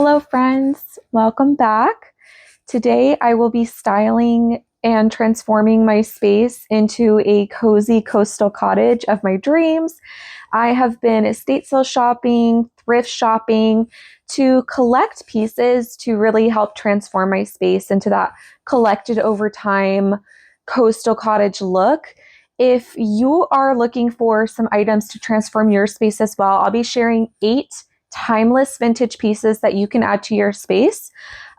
Hello friends, welcome back. Today I will be styling and transforming my space into a cozy coastal cottage of my dreams. I have been estate sale shopping, thrift shopping to collect pieces to really help transform my space into that collected over time coastal cottage look. If you are looking for some items to transform your space as well, I'll be sharing 8 timeless vintage pieces that you can add to your space.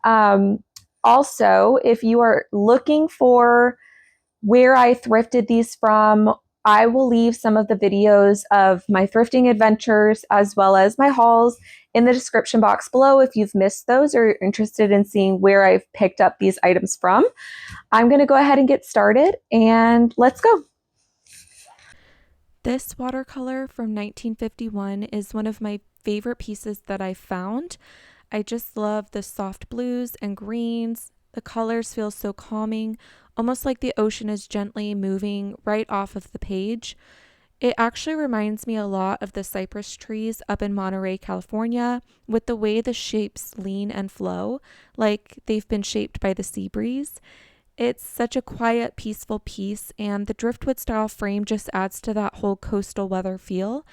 Um, Also, if you are looking for where I thrifted these from, I will leave some of the videos of my thrifting adventures as well as my hauls in the description box below if you've missed those or you're interested in seeing where I've picked up these items from. I'm going to go ahead and get started and let's go. This watercolor from 1951 is one of my favorite pieces that I found. I just love the soft blues and greens. The colors feel so calming, almost like the ocean is gently moving right off of the page. It actually reminds me a lot of the cypress trees up in Monterey, California, with the way the shapes lean and flow, like they've been shaped by the sea breeze. It's such a quiet, peaceful piece, and the driftwood-style frame just adds to that whole coastal weather feel.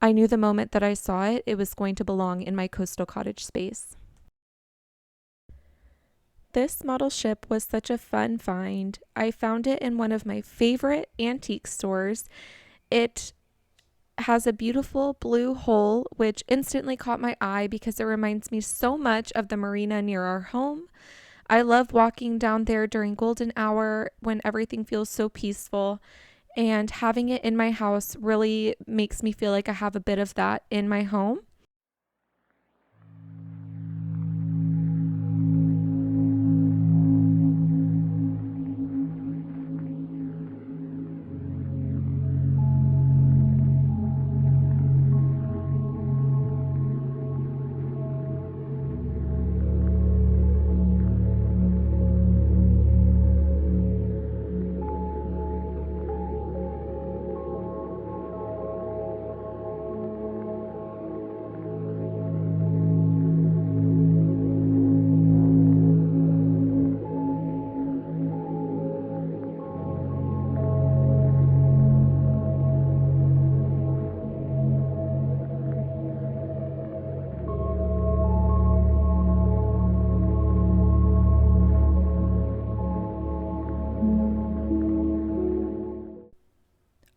I knew the moment that I saw it, it was going to belong in my coastal cottage space. This model ship was such a fun find. I found it in one of my favorite antique stores. It has a beautiful blue hull, which instantly caught my eye because it reminds me so much of the marina near our home. I love walking down there during golden hour when everything feels so peaceful, and having it in my house really makes me feel like I have a bit of that in my home.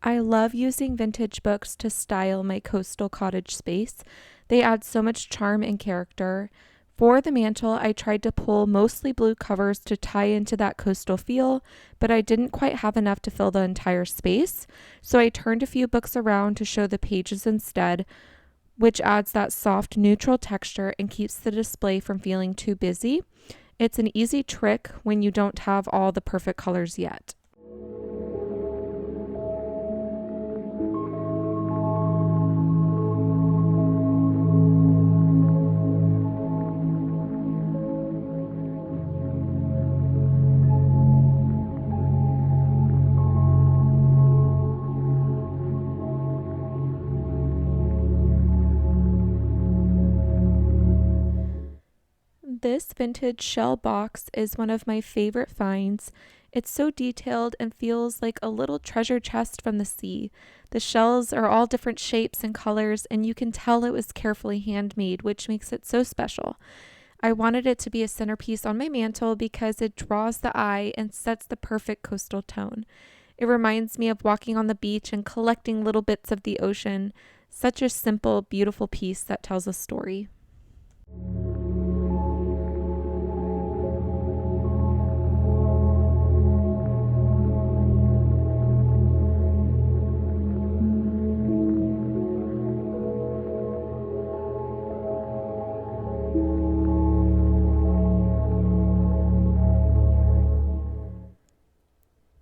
I love using vintage books to style my coastal cottage space. They add so much charm and character. For the mantel, I tried to pull mostly blue covers to tie into that coastal feel, but I didn't quite have enough to fill the entire space. So I turned a few books around to show the pages instead, which adds that soft, neutral texture and keeps the display from feeling too busy. It's an easy trick when you don't have all the perfect colors yet. This vintage shell box is one of my favorite finds. It's so detailed and feels like a little treasure chest from the sea. The shells are all different shapes and colors, and you can tell it was carefully handmade, which makes it so special. I wanted it to be a centerpiece on my mantel because it draws the eye and sets the perfect coastal tone. It reminds me of walking on the beach and collecting little bits of the ocean. Such a simple, beautiful piece that tells a story.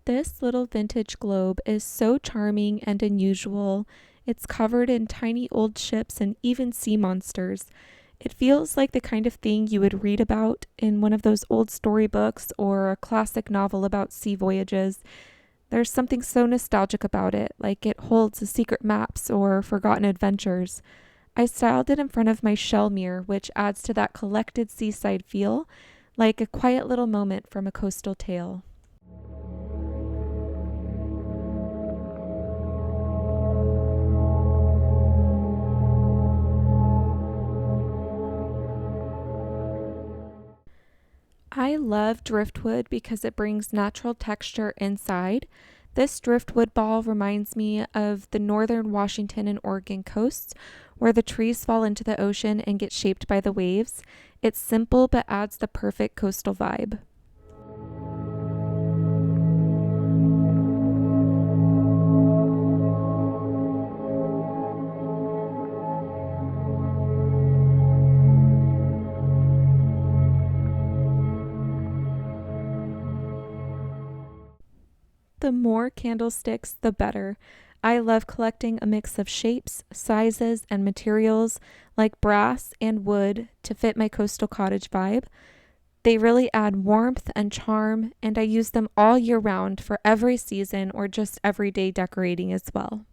This little vintage globe is so charming and unusual. It's covered in tiny old ships and even sea monsters. It feels like the kind of thing you would read about in one of those old storybooks or a classic novel about sea voyages. There's something so nostalgic about it, like it holds the secret maps or forgotten adventures. I styled it in front of my shell mirror, which adds to that collected seaside feel, like a quiet little moment from a coastal tale. I love driftwood because it brings natural texture inside. This driftwood ball reminds me of the northern Washington and Oregon coasts, where the trees fall into the ocean and get shaped by the waves. It's simple but adds the perfect coastal vibe. The more candlesticks, the better. I love collecting a mix of shapes, sizes, and materials like brass and wood to fit my coastal cottage vibe. They really add warmth and charm, and I use them all year round for every season or just everyday decorating as well.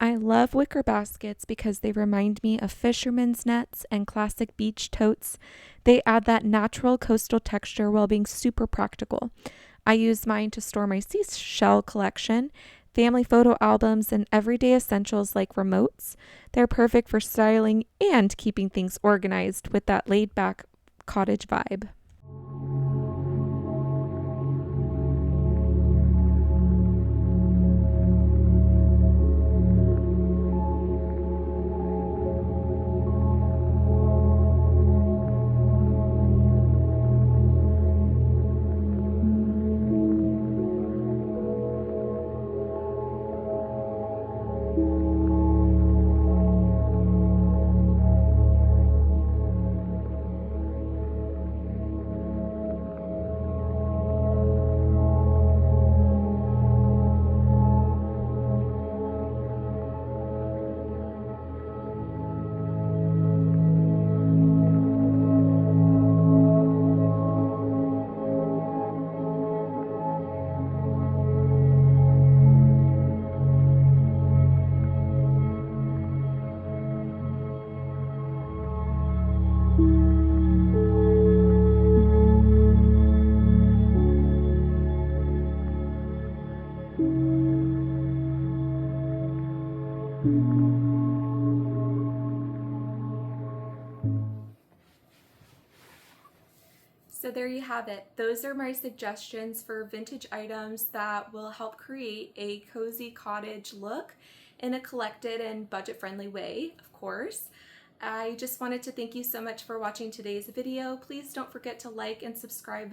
I love wicker baskets because they remind me of fishermen's nets and classic beach totes. They add that natural coastal texture while being super practical. I use mine to store my seashell collection, family photo albums, and everyday essentials like remotes. They're perfect for styling and keeping things organized with that laid back cottage vibe. So there you have it. Those are my suggestions for vintage items that will help create a cozy cottage look in a collected and budget-friendly way, of course. I just wanted to thank you so much for watching today's video. Please don't forget to like and subscribe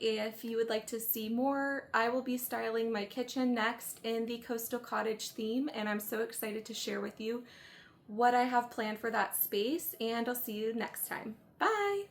if you would like to see more. I will be styling my kitchen next in the coastal cottage theme, and I'm so excited to share with you what I have planned for that space, and I'll see you next time. Bye!